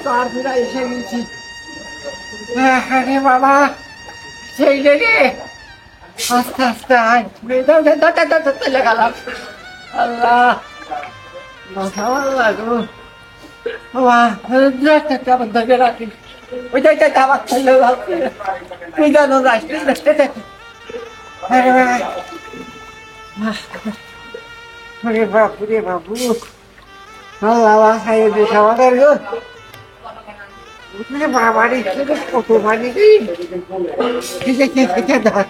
কার ফিরা এসে গেছি। আরে বাবা, সেই রে, আস্তে আস্তে আয়, চলে গেলাম। আল্লাহ, মাথা ভালো লাগলো। কেমন ধরে রাখি, ওই আমার ছেলে ভাবছে তুই জানো রাস্তায়। বাবু রে বাবু, আল্লাহ খাইয়ে দিস আমাদের গো। বাবারি কত বাড়ি ঠিক আছে ধর।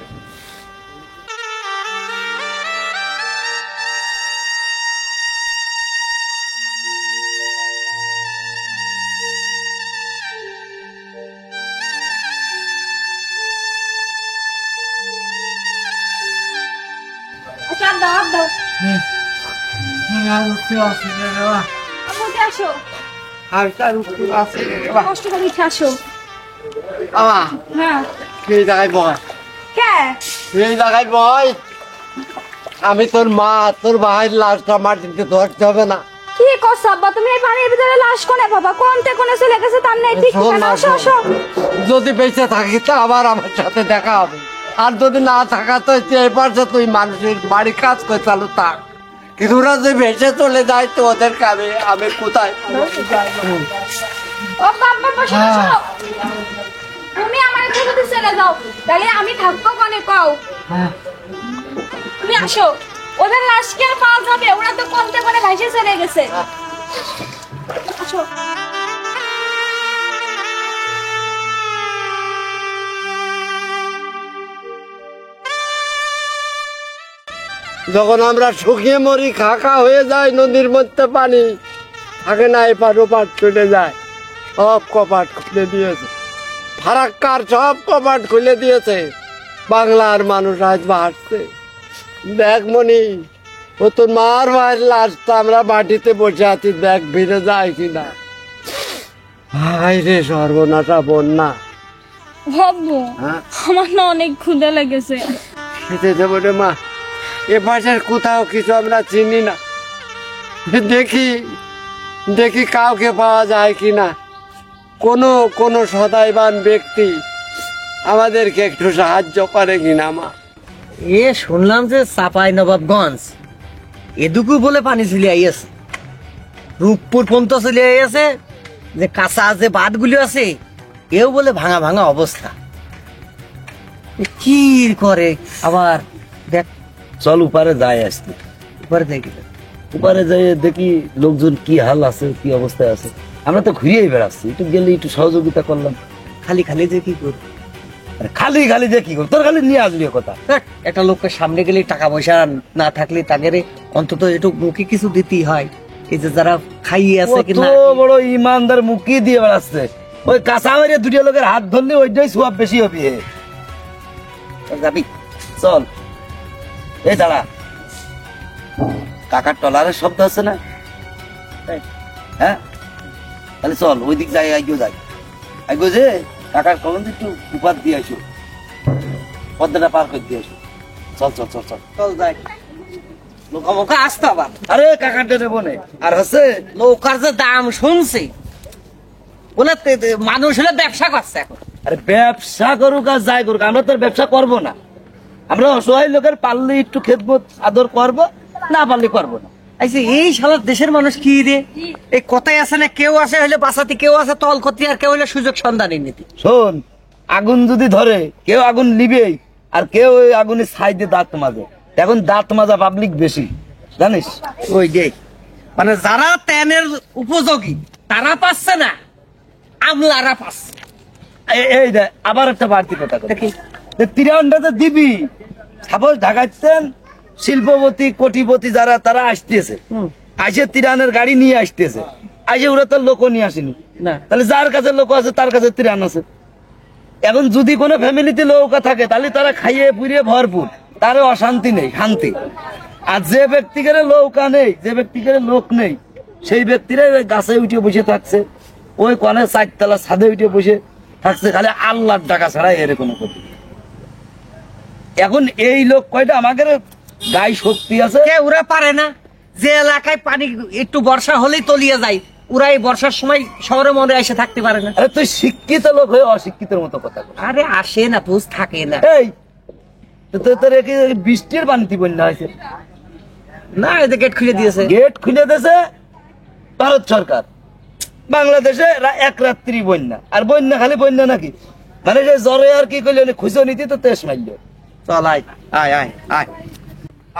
আমি তোর মা, তোর ভাইয়ের লাশটা মাটিতে ধরতে হবে না। কি করছ আব্বা তুমি? এই পানির ভিতরে লাশ কোনে বাবা? কোনতে কোনে চলে গেছে তার নেই ঠিক ঠিকানা। আসো আসো। যদি বেঁচে থাকি তো আবার আমার সাথে দেখা হবে, আর যদি না থাকা তো এই পাশে তুই মানুষের বাড়ি কাজ করে চালু থাক, কিন্তু ওরা যে ভেসে চলে যায় তো ওদেরকে আমি কোথায়? ও বাবা বসো বসো। তুমি আমার থেকে যদি চলে যাও তাহলে আমি থাকবো কোনে কও? তুমি আসো, ওদের লাশ কি আর পাওয়া যাবে? ওরা তো কোনতে কোনে ভাইসে চলে গেছে। আসো। যখন আমরা শুকিয়ে মরি, খাকা হয়ে যায়, নদীর মধ্যে পানি থাকে না, এপার ওপার চলে যায়, সব কপাট খুলে দিয়েছে। ফারাক্কার সব কপাট খুলে দিয়েছে, বাংলার মানুষ আজ বাড়ছে। দেখ মনি, ও তোর মার ভাইয়ের লাশটা আমরা মাটিতে বসে আছি, দেখ ভিড়ে যায় কিনা। ভাই রে সর্বনাশা বন্যা। ভাববো আমার না অনেক ক্ষুধা লেগেছে। খেতে দেবো রে মা, এ পাশের কোথাও কিছু আমরা চিনি না, দেখি দেখি কাউকে পাওয়া যায় কিনা, কোনো সদাইবান ব্যক্তি আমাদেরকে একটু সাহায্য করে কিনা। মা এ শুনলাম যে চাপাই নবাবগঞ্জ এদুকু বলে পানি চলে আইয়াছে, রূপপুর পর্যন্ত চলে আইয়াছে, যে কাঁচা যে বাঁধগুলি আছে এও বলে ভাঙা ভাঙা অবস্থা। কি করে আবার দেখ, চল উপারে যাই আসতে। উপরে দেখি উপারে যাই দেখি লোকজন কি হাল আছে, কি অবস্থায় আছে। আমরা তো ঘুরিয়েই বেড়াচ্ছি, একটু গেলে একটু সহযোগিতা করলাম। খালি খালি যে কি করবো? খালি খালি যে কি করবো? তোর খালি নিয়ে আসবি কথা। একটা লোকের সামনে গেলে টাকা পয়সা না থাকলে তাদের অন্তত একটু মুখে কিছু দিতেই হয়। এই যে যারা খাইয়ে আছে কিনা, বড় ইমানদার মুখি দিয়ে বেড়াচ্ছে, ওই কাঁচা মেরে দুটো লোকের হাত ধরলে ওইটাই সোয়াব বেশি হবে। যাবি? চল। এই দাঁড়া, কাকার টলারের শব্দ আছে না? হ্যাঁ, তাহলে চল ওই দিক যাই, আইগো যাই, আইগো যে কাকার কলম একটু উপার দিয়ে আসো, পদ্মাটা পার করে দিয়ে আসো। চল চল চল চল চল যাই। লোকামুখে আসতে আবার। আরে কাকার নেবো নে, আর হচ্ছে নৌকার যে দাম শুনছি, বলে মানুষ হলে ব্যবসা করছে এখন। আরে ব্যবসা করুক আর যাই করুক, আমরা তো ব্যবসা করবো না। আমরা অসহায় লোকের পারলে একটু খেদমত আদর করবো, না পারলে করবো না। আচ্ছা এই সালার দেশের মানুষ কি রে, এই কথাই আছে না, কেউ আছে হলে বাঁচাতে, কেউ আছে তল ক্ষতি, আর কেউ হলে সুযোগ সন্ধানী নীতি। শোন, আগুন যদি ধরে কেউ আগুন নিবেই, আর কেউ ওই আগুনের সাইডে দাঁত মাজে। এখন দাঁত মাজা পাবলিক বেশি, জানিস? ওই যে মানে যারা তেনের উপযোগী তারা পাচ্ছে না, আমলারা পাচ্ছে। এই দেখ আবার একটা বাড়তি কথা দেখি, তিরান্ডাতে দিবি সাপোজ ঢাকাইতেন শিল্পপতি কোটিপতি যারা, তারা আসতেছে, আসে তিরানের গাড়ি নিয়ে আসতেছে, আসে ওরা তো লোক নিয়ে আসেনি না, তাহলে যার কাছে লোক আছে তার কাছে তিরান আছে। এখন যদি কোনো ফ্যামিলিতে নৌকা থাকে তাহলে তারা খাইয়ে পুড়িয়ে ভরপুর, তার অশান্তি নেই, শান্তি। আর যে ব্যক্তিকে নৌকা নেই, যে ব্যক্তিকে লোক নেই, সেই ব্যক্তিরা গাছে উঠে বসে থাকছে, ওই কনে চারতলা ছাদে উঠে বসে থাকছে, খালি আল্লাহর টাকা ছাড়া এর কোনো ক্ষতি। এখন এই লোক কয়টা আমাদের গায়ে শক্তি আছে, ওরা পারে না। যে এলাকায় পানি একটু বর্ষা হলেই তলিয়ে যায়, ওরা এই বর্ষার সময় শহরে মনে এসে থাকতে পারে না। আরে তুই শিক্ষিত লোক হয়ে অশিক্ষিতের মতো কথা বল। আরে আসে না, বুঝ থাকে না। এই তোর কি বৃষ্টির পানিতে বন্যা হয়েছে? না, এতে গেট খুলে দিয়েছে। গেট খুলে দিয়েছে ভারত সরকার। বাংলাদেশে এক রাত্রি বন্যা, আর বন্যা খালি বন্যা নাকি, মানে যে জ্বরে আর কি করলে খুঁজো নীতি তো তেজ মারল। চল আয় আয় আয় আয়।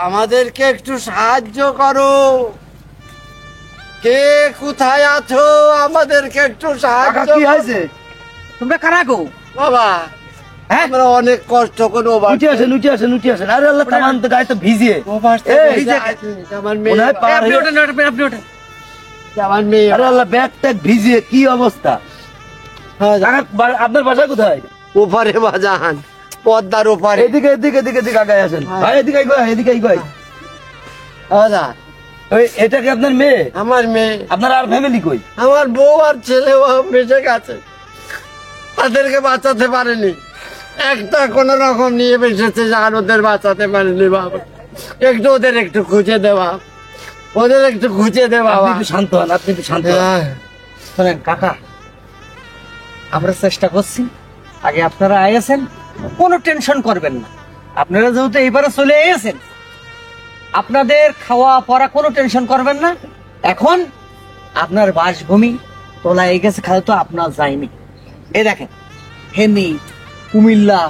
আমাদেরকে একটু সাহায্য করো, কে কোথায় আছো? আমাদেরকে একটু সাহায্য কি করো। হয়েছে? তোমরা কারা গো? বাবা, হ্যাঁ? আমরা অনেক কষ্ট করে উঠে আসেন, উঠে আসেন, উঠে আসেন। আরে আল্লাহ তামান তো গায়ে তো ভিজিয়ে। এই যে আমার মনে মেয়ে, হয় পার আপনি হয়ে- ওঠেন, আপনি ওঠেন। আমার মেয়ে। আরে আল্লাহ ব্যাগ ট্যাগ ভিজিয়ে কি অবস্থা। আপনার বাসা কোথায়? ওপারে বাজান, পদ্মার ওপারে। এদিকে এদিকে এদিকে এদিকে আগায় আসেন ভাই, এদিকে আইগো, এদিকে আইগো। দাদা, ওই এটা কি আপনার মেয়ে? আমার মেয়ে, আপনার আর ফ্যামিলি কই? আমার বউ আর ছেলে বেঁচে গেছে, তাদেরকে বাঁচাতে পারেনি। একটা কোন রকম নিয়ে বেঁচেছে, আর ওদের বাঁচাতে পারেনি। বাবা, একটু ওদের একটু খুঁজে দেওয়া, ওদের একটু খুঁজে দেওয়া। আপনি একটু শান্ত হন, আপনি একটু শান্ত হন। শোনেন কাকা, আমরা চেষ্টা করছি। আগে আপনারা আইয়াছেন, কোনো টেনশন করবেন না। আপনারা যেহেতু এইবারে চলে এসেছেন, আপনাদের খাওয়া পড়া কোনো টেনশন করবেন না। এখন আপনার বাসভূমি তোলায় গেছে, খালি তো আপনার যায়নি। এই দেখেন, হেমি, কুমিল্লা,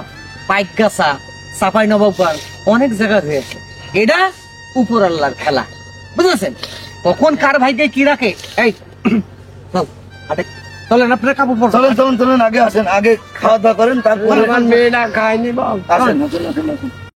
পাইকগাছা, চাপাই নবাবগঞ্জ, অনেক জায়গা হয়েছে। এটা উপর আল্লাহর খেলা, বুঝেছেন? কখন কার ভাইকে কি রাখে। এই চল, হাঁটে। চলেন, আপনার কাপড় পরবেন। চলেন চলেন চলেন, আগে আসেন, আগে খাওয়া দাওয়া করেন, তারপরে আমার মেয়েরা খায়নি বাবা। আসেন আসেন আসেন আসেন।